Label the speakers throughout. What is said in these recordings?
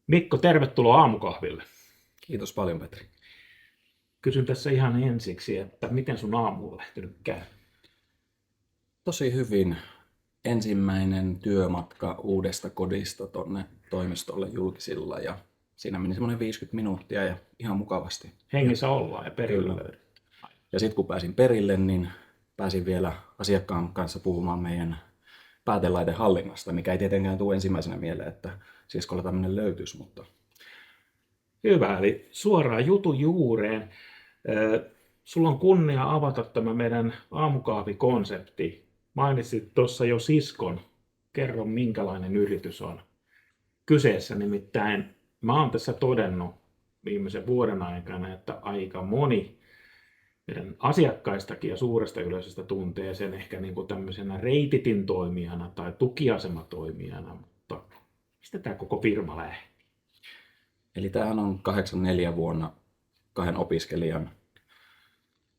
Speaker 1: Mikko, tervetuloa aamukahville.
Speaker 2: Kiitos paljon, Petri.
Speaker 1: Kysyn tässä ihan ensiksi, että miten sun aamu on lähtenyt käy?
Speaker 2: Tosi hyvin. Ensimmäinen työmatka uudesta kodista tonne toimistolle julkisilla ja siinä meni semmoinen 50 minuuttia ja ihan mukavasti.
Speaker 1: Hengissä ollaan ja perillä
Speaker 2: Kyllä.
Speaker 1: löydetään.
Speaker 2: Ja sitten kun pääsin perille, niin pääsin vielä asiakkaan kanssa puhumaan meidän päätelaitehallinnasta, mikä ei tietenkään tule ensimmäisenä mieleen, että siskolla tämmöinen löytyisi, mutta
Speaker 1: Hyvä, eli suoraan jutun juureen. Sulla on kunnia avata tämä meidän aamukahvikonsepti. Mainitsit tuossa jo siskon. Kerro, minkälainen yritys on kyseessä. Nimittäin mä oon tässä todennut viimeisen vuoden aikana, että aika moni meidän asiakkaistakin ja suuresta yleisöstä tuntee sen ehkä niin kuin tämmöisenä reititin toimijana tai tukiasematoimijana, mutta mistä tämä koko firma lähti?
Speaker 2: eli tämähän on 84 vuonna kahden opiskelijan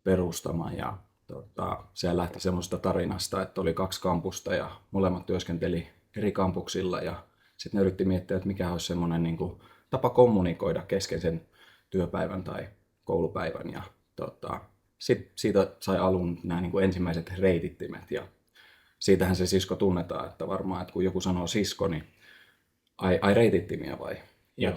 Speaker 2: perustama ja se lähti semmoista tarinasta, että oli kaksi kampusta ja molemmat työskenteli eri kampuksilla ja sitten ne yritti miettiä, että mikä olisi semmoinen niin kuin tapa kommunikoida kesken sen työpäivän tai koulupäivän ja siitä sai alun nämä niin kuin ensimmäiset reitittimet ja siitähän se sisko tunnetaan, että varmaan, että kun joku sanoo sisko, niin ai reitittimiä vai? Ja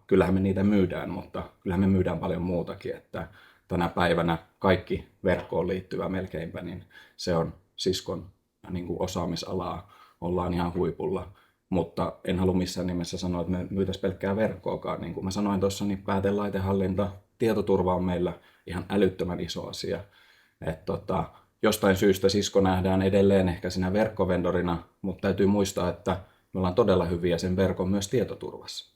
Speaker 2: kyllähän me niitä myydään, mutta kyllähän me myydään paljon muutakin, että tänä päivänä kaikki verkkoon liittyvä melkeinpä, niin se on siskon niin kuin osaamisalaa, ollaan ihan huipulla. Mutta en halua missään nimessä sanoa, että me myytäisiin pelkkää verkkoakaan. Niin kuin mä sanoin tuossa, niin päätelaitehallinta, tietoturva on meillä ihan älyttömän iso asia. Jostain syystä sisko nähdään edelleen ehkä siinä verkkovendorina, mutta täytyy muistaa, että me ollaan todella hyviä sen verkon myös tietoturvassa.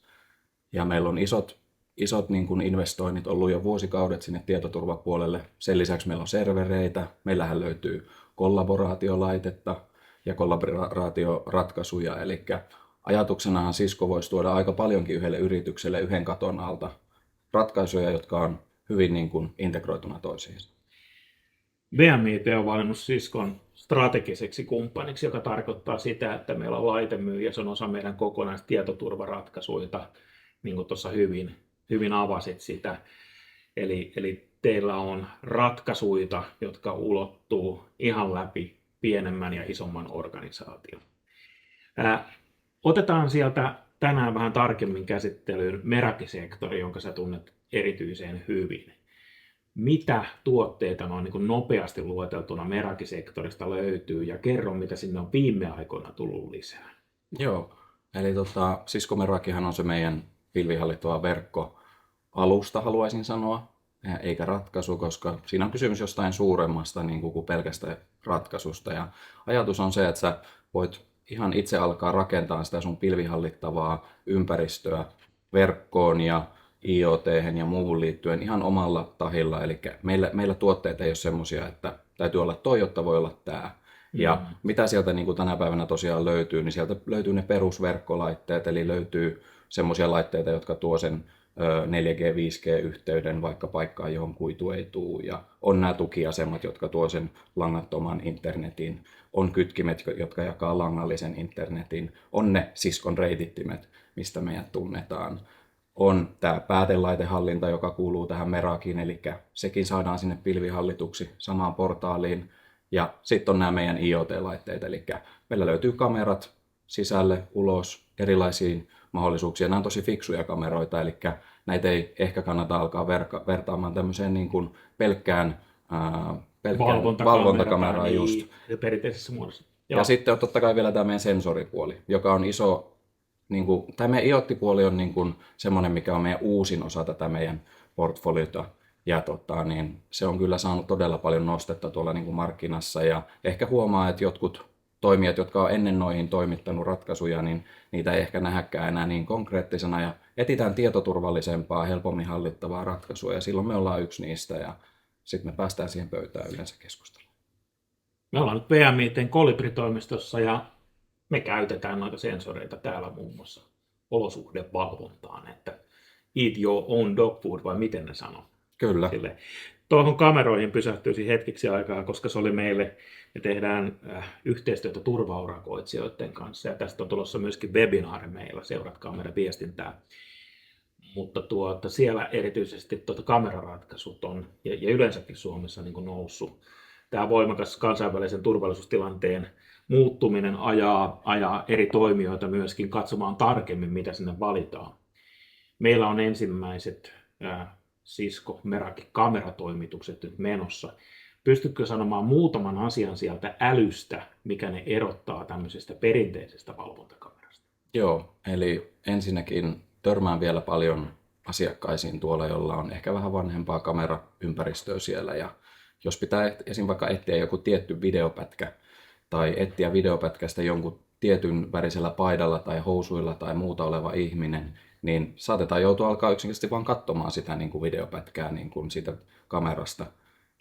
Speaker 2: Ja meillä on isot niin kuin investoinnit ollut jo vuosikaudet sinne tietoturvapuolelle. Sen lisäksi meillä on servereitä, meillähän löytyy kollaboraatiolaitetta ja kollaboraatioratkaisuja. Eli ajatuksenahan sisko voisi tuoda aika paljonkin yhdelle yritykselle yhden katon alta ratkaisuja, jotka on hyvin niin kuin integroituna toisiinsa.
Speaker 1: VMIT on valinnut siskon strategiseksi kumppaniksi, joka tarkoittaa sitä, että meillä on laitemyyjä, se on osa meidän kokonaistietoturvaratkaisuja, niin kuin tuossa hyvin avasit sitä. Eli teillä on ratkaisuja, jotka ulottuu ihan läpi pienemmän ja isomman organisaation. Otetaan sieltä tänään vähän tarkemmin käsittelyyn Meraki-sektori, jonka sä tunnet erityisen hyvin. Mitä tuotteita noin niin kuin nopeasti lueteltuna Meraki-sektorista löytyy ja kerro, mitä sinne on viime aikoina tullut lisää.
Speaker 2: Joo, eli Cisco Merakihan on se meidän pilvihallittava verkkoalusta, haluaisin sanoa, eikä ratkaisu, koska siinä on kysymys jostain suuremmasta niin kuin pelkästä ratkaisusta. Ja ajatus on se, että sä voit ihan itse alkaa rakentaa sitä sun pilvihallittavaa ympäristöä verkkoon ja IoT:hen ja muuhun liittyen ihan omalla tahilla. Eli meillä tuotteet ei ole semmoisia, että täytyy olla toi, jotta voi olla tämä. Ja mitä sieltä niin kuin tänä päivänä tosiaan löytyy, niin sieltä löytyy ne perusverkkolaitteet, eli löytyy semmoisia laitteita, jotka tuo sen 4G, 5G-yhteyden vaikka paikkaan, johon kuitu ei tule. Ja on nämä tukiasemat, jotka tuo sen langattoman internetin. On kytkimet, jotka jakaa langallisen internetin. On ne siskon reitittimet, mistä meidät tunnetaan. On tämä päätelaitehallinta, joka kuuluu tähän Merakiin, eli sekin saadaan sinne pilvihallituksi samaan portaaliin. Ja sitten on nämä meidän IoT-laitteet, eli meillä löytyy kamerat sisälle, ulos, erilaisia mahdollisuuksia. Nämä on tosi fiksuja kameroita, eli näitä ei ehkä kannata alkaa vertaamaan tämmöiseen niin kuin pelkkään valvontakameraan just.
Speaker 1: Niin, perinteisessä muodossa.
Speaker 2: Ja sitten on totta kai vielä tämä meidän sensoripuoli, joka on iso. Niin kuin, tämä meidän IoT-puoli on niin kuin semmoinen, mikä on meidän uusin osa tätä meidän portfoliota. Ja niin se on kyllä saanut todella paljon nostetta tuolla niin kuin markkinassa. Ja ehkä huomaa, että jotkut toimijat, jotka on ennen noihin toimittanut ratkaisuja, niin niitä ei ehkä nähdäkään enää niin konkreettisena. Ja etsitään tietoturvallisempaa, helpommin hallittavaa ratkaisua. Ja silloin me ollaan yksi niistä. Ja sitten me päästään siihen pöytään yleensä keskustelemaan.
Speaker 1: Me ollaan nyt VMIT:n Kolibri-toimistossa ja me käytetään noita sensoreita täällä muun muassa olosuhdevalvontaan, että eat your own dog food, vai miten ne sanoo?
Speaker 2: Kyllä.
Speaker 1: Sille. Tuohon kameroihin pysähtyisin hetkeksi aikaa, koska se oli meille, me tehdään yhteistyötä turvaurakoitsijoiden kanssa ja tästä on tulossa myöskin webinaari meillä, seuratkaa meidän viestintää. Mutta siellä erityisesti kameraratkaisut on ja yleensäkin Suomessa niin kuin noussut. Tämä voimakas kansainvälisen turvallisuustilanteen muuttuminen ajaa eri toimijoita myöskin katsomaan tarkemmin, mitä sinne valitaan. Meillä on ensimmäiset Cisco Meraki kameratoimitukset nyt menossa. Pystytkö sanomaan muutaman asian sieltä älystä, mikä ne erottaa tämmöisestä perinteisestä valvontakamerasta?
Speaker 2: Joo, eli ensinnäkin törmään vielä paljon asiakkaisiin tuolla, jolla on ehkä vähän vanhempaa kameraympäristöä siellä. Ja jos pitää esim. Vaikka etsiä joku tietty videopätkä tai etsiä videopätkästä jonkun tietyn värisellä paidalla tai housuilla tai muuta oleva ihminen, niin saatetaan joutua alkaa yksinkertaisesti vaan katsomaan sitä niin kuin videopätkää niin kuin siitä kamerasta.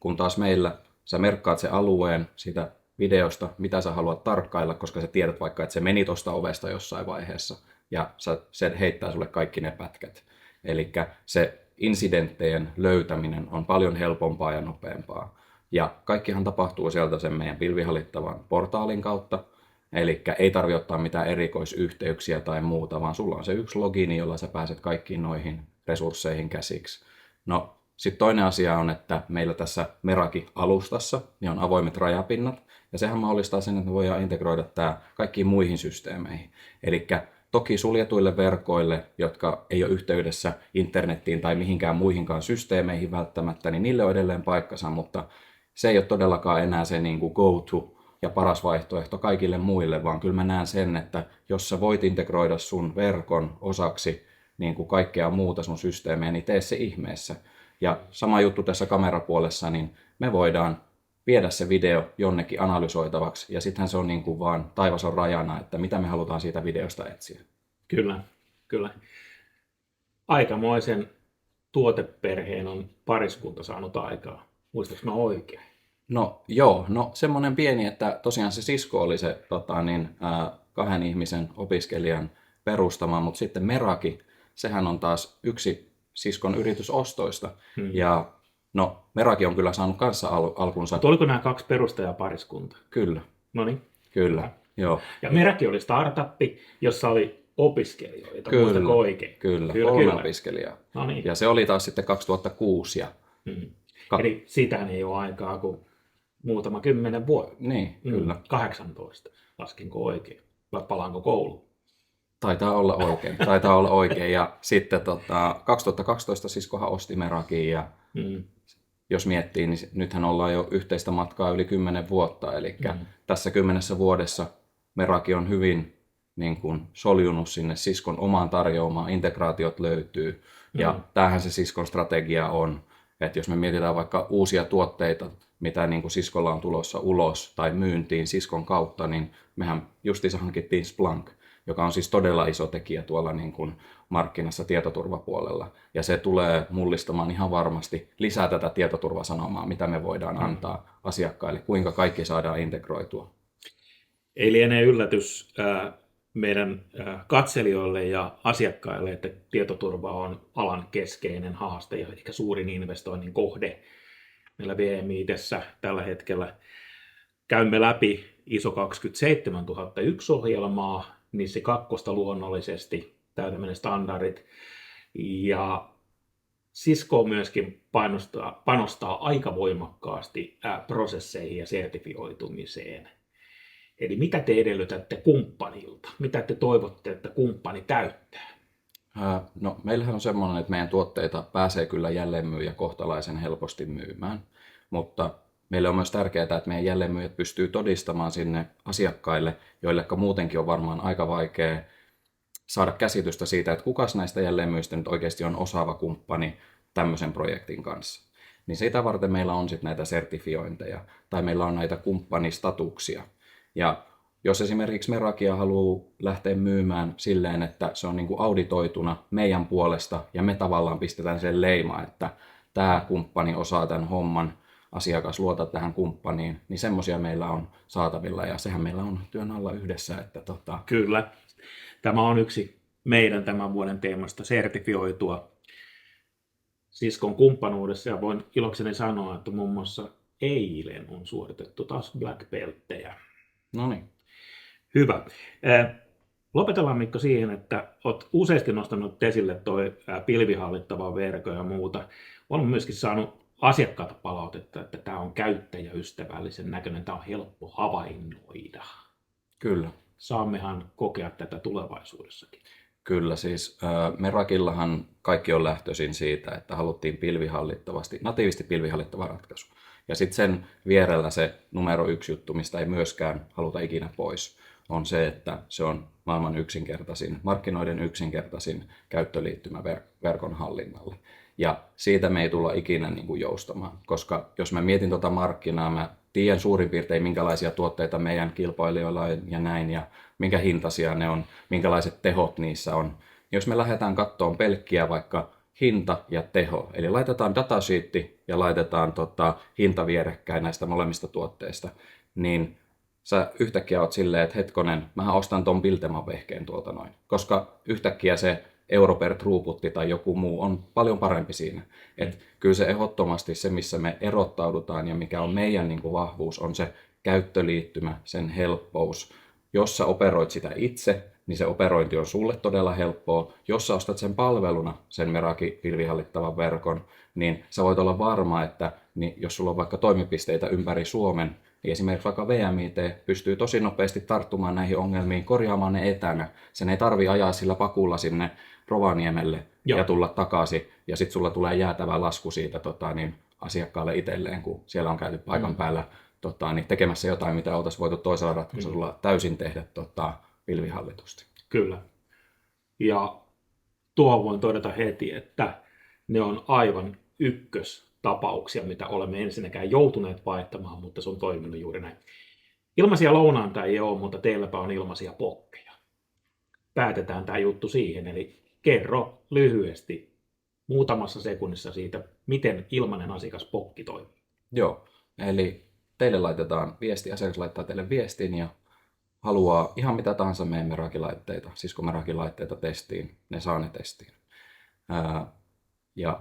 Speaker 2: Kun taas meillä sä merkkaat sen alueen siitä videosta, mitä sä haluat tarkkailla, koska sä tiedät vaikka, että se meni tuosta ovesta jossain vaiheessa ja se heittää sulle kaikki ne pätkät. Eli se insidenttien löytäminen on paljon helpompaa ja nopeampaa. Ja kaikkihan tapahtuu sieltä sen meidän pilvihallittavan portaalin kautta. Eli ei tarvitse ottaa mitään erikoisyhteyksiä tai muuta, vaan sulla on se yksi logini, jolla sä pääset kaikkiin noihin resursseihin käsiksi. No, sitten toinen asia on, että meillä tässä Meraki-alustassa niin on avoimet rajapinnat, ja sehän mahdollistaa sen, että me voidaan integroida tämä kaikkiin muihin systeemeihin. Eli toki suljetuille verkoille, jotka ei ole yhteydessä internettiin tai mihinkään muihinkaan systeemeihin välttämättä, niin niille on edelleen paikkansa, mutta se ei ole todellakaan enää se niin kuin go-to ja paras vaihtoehto kaikille muille, vaan kyllä mä näen sen, että jos sä voit integroida sun verkon osaksi niin kuin kaikkea muuta sun systeemejä, niin tee se ihmeessä. Ja sama juttu tässä kamerapuolessa, niin me voidaan viedä se video jonnekin analysoitavaksi, ja sittenhän se on niin kuin vaan taivas on rajana, että mitä me halutaan siitä videosta etsiä.
Speaker 1: Kyllä, kyllä. Aikamoisen tuoteperheen on pariskunta saanut aikaa. Muistatko mä oikein?
Speaker 2: No joo, semmoinen pieni, että tosiaan se Cisco oli se kahden ihmisen opiskelijan perustama, mutta sitten Meraki, sehän on taas yksi Ciscon yritysostoista. Ja no, Meraki on kyllä saanut kanssa alkunsa.
Speaker 1: Mutta oliko nämä kaksi perustajapariskuntaa?
Speaker 2: Kyllä.
Speaker 1: Noniin.
Speaker 2: Kyllä, joo.
Speaker 1: Ja Meraki oli startuppi, jossa oli opiskelijoita,
Speaker 2: Kyllä,
Speaker 1: muistatko oikein?
Speaker 2: Kyllä, 3 opiskelijaa.
Speaker 1: No niin.
Speaker 2: Ja se oli taas sitten 2006.
Speaker 1: Eli sitähän ei ole aikaa kuin muutama 10 vuotta.
Speaker 2: Niin, kyllä.
Speaker 1: 18, laskinko oikein? Vai palaanko kouluun?
Speaker 2: Taitaa olla oikein. Ja sitten 2012 Ciscohan osti Merakin ja jos miettii, niin nythän ollaan jo yhteistä matkaa yli 10 vuotta. Eli tässä 10 vuodessa Meraki on hyvin niin kuin soljunut sinne Ciscon omaan tarjoamaan, integraatiot löytyy. Ja tämähän se Ciscon strategia on, että jos me mietitään vaikka uusia tuotteita, mitä niin kuin Ciscolla on tulossa ulos tai myyntiin Ciscon kautta, niin mehän justiinsa hankittiin Splunk, joka on siis todella iso tekijä tuolla niin kuin markkinassa tietoturvapuolella. Ja se tulee mullistamaan ihan varmasti lisää tätä tietoturvasanomaa, mitä me voidaan antaa asiakkaille, kuinka kaikki saadaan integroitua.
Speaker 1: Ei liene yllätys meidän katselijoille ja asiakkaille, että tietoturva on alan keskeinen haaste ja ehkä suurin investoinnin kohde. Meillä VMI:ssä tällä hetkellä käymme läpi ISO 27001 ohjelmaa, NIS 2 luonnollisesti, täytämme ne standardit. Ja Cisco myöskin panostaa aika voimakkaasti prosesseihin ja sertifioitumiseen. Eli mitä te edellytätte kumppanilta? Mitä te toivotte, että kumppani täyttää?
Speaker 2: No, meillähän on semmoinen, että meidän tuotteita pääsee kyllä jälleenmyyjä kohtalaisen helposti myymään, mutta meille on myös tärkeää, että meidän jälleenmyyjät pystyy todistamaan sinne asiakkaille, joille muutenkin on varmaan aika vaikea saada käsitystä siitä, että kukas näistä jälleenmyyjistä nyt oikeasti on osaava kumppani tämmöisen projektin kanssa. Niin sitä varten meillä on sitten näitä sertifiointeja tai meillä on näitä kumppanistatuksia. Ja jos esimerkiksi Merakia haluaa lähteä myymään silleen, että se on niin kuin auditoituna meidän puolesta ja me tavallaan pistetään sen leima, että tämä kumppani osaa tämän homman, asiakas luota tähän kumppaniin, niin semmoisia meillä on saatavilla ja sehän meillä on työn alla yhdessä. Että
Speaker 1: Kyllä. Tämä on yksi meidän tämän vuoden teemasta sertifioitua. siskon kumppanuudessa ja voin ilokseni sanoa, että muun muassa eilen on suoritettu taas black belttejä.
Speaker 2: No niin.
Speaker 1: Hyvä. Lopetellaan Mikko siihen, että olet useasti nostanut esille toi pilvihallittava verkko ja muuta. Olen myöskin saanut asiakkailta palautetta, että tämä on käyttäjäystävällisen näköinen, tämä on helppo havainnoida.
Speaker 2: Kyllä.
Speaker 1: Saammehan kokea tätä tulevaisuudessakin.
Speaker 2: Kyllä, siis Merakillahan kaikki on lähtöisin siitä, että haluttiin natiivisti pilvihallittava ratkaisu. Ja sitten sen vierellä se numero 1 juttu, mistä ei myöskään haluta ikinä pois, on se, että se on maailman markkinoiden yksinkertaisin käyttöliittymä verkon hallinnalle. Ja siitä me ei tulla ikinä niin kuin joustamaan, koska jos mä mietin tuota markkinaa, mä tiedän suurin piirtein minkälaisia tuotteita meidän kilpailijoilla on ja näin, ja minkä hintaisia ne on, minkälaiset tehot niissä on. Jos me lähdetään katsomaan pelkkiä vaikka hinta ja teho, eli laitetaan datasheetti ja laitetaan hinta vierekkäin näistä molemmista tuotteista, niin sä yhtäkkiä oot silleen, että hetkonen, mähän ostan ton Bilteman vehkeen tuolta noin, koska yhtäkkiä se euro per throughputti tai joku muu on paljon parempi siinä. Et kyllä se ehdottomasti se, missä me erottaudutaan ja mikä on meidän niin kuin vahvuus, on se käyttöliittymä, sen helppous. Jos sä operoit sitä itse, niin se operointi on sulle todella helppoa. Jos sä ostat sen palveluna, sen Meraki pilvihallittavan verkon, niin sä voit olla varma, että jos sulla on vaikka toimipisteitä ympäri Suomen, niin esimerkiksi vaikka VMIT pystyy tosi nopeasti tarttumaan näihin ongelmiin, korjaamaan ne etänä. Sen ei tarvi ajaa sillä pakulla sinne Rovaniemelle ja tulla takaisin, ja sitten sulla tulee jäätävä lasku siitä asiakkaalle itselleen, kun siellä on käyty paikan päällä tekemässä jotain, mitä oltaisiin voitu toisella ratkaisulla täysin tehdä pilvihallitusti.
Speaker 1: Kyllä. Ja tuohon voin todeta heti, että ne on aivan ykköstapauksia, mitä olemme ensinnäkään joutuneet vaihtamaan, mutta se on toiminut juuri näin. Ilmaisia lounaanta ei ole, mutta teilläpä on ilmaisia pokkeja. Päätetään tämä juttu siihen, eli kerro lyhyesti muutamassa sekunnissa siitä, miten ilmainen asiakaspokki toimii.
Speaker 2: Joo, eli teille laitetaan viesti, asiakas laittaa teille viestin ja haluaa ihan mitä tahansa meidän Meraki-laitteita, siskon Meraki-laitteita testiin, ne saa ne testiin. Ja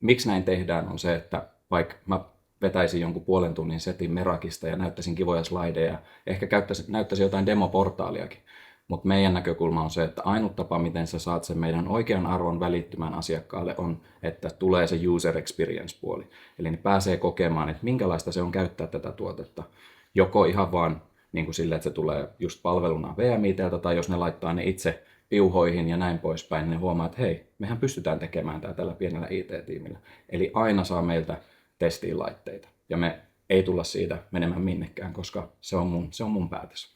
Speaker 2: miksi näin tehdään on se, että vaikka mä vetäisin jonkun puolen tunnin setin Merakista ja näyttäisin kivoja slideja, ehkä näyttäisin jotain demoportaaliakin, mutta meidän näkökulma on se, että ainut tapa, miten sä saat sen meidän oikean arvon välittymään asiakkaalle on, että tulee se user experience puoli. Eli ne pääsee kokemaan, että minkälaista se on käyttää tätä tuotetta. Joko ihan vaan niin kuin sille, että se tulee just palveluna VMIT:ltä, tai jos ne laittaa ne itse piuhoihin ja näin poispäin, niin ne huomaa, että hei, mehän pystytään tekemään tämä tällä pienellä IT-tiimillä. Eli aina saa meiltä testiin laitteita. Ja me ei tulla siitä menemään minnekään, koska se on mun päätös.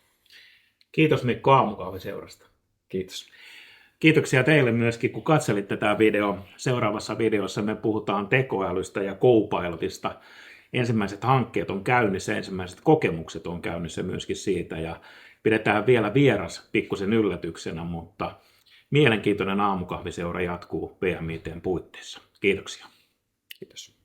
Speaker 1: Kiitos Mikko Aamukahviseurasta.
Speaker 2: Kiitos.
Speaker 1: Kiitoksia teille myöskin, kun katselitte tämä video. Seuraavassa videossa me puhutaan tekoälystä ja co-pilotista. Ensimmäiset hankkeet on käynnissä, ensimmäiset kokemukset on käynnissä myöskin siitä ja pidetään vielä vieras pikkusen yllätyksenä, mutta mielenkiintoinen aamukahviseura jatkuu VMIT:n puitteissa. Kiitoksia.
Speaker 2: Kiitos.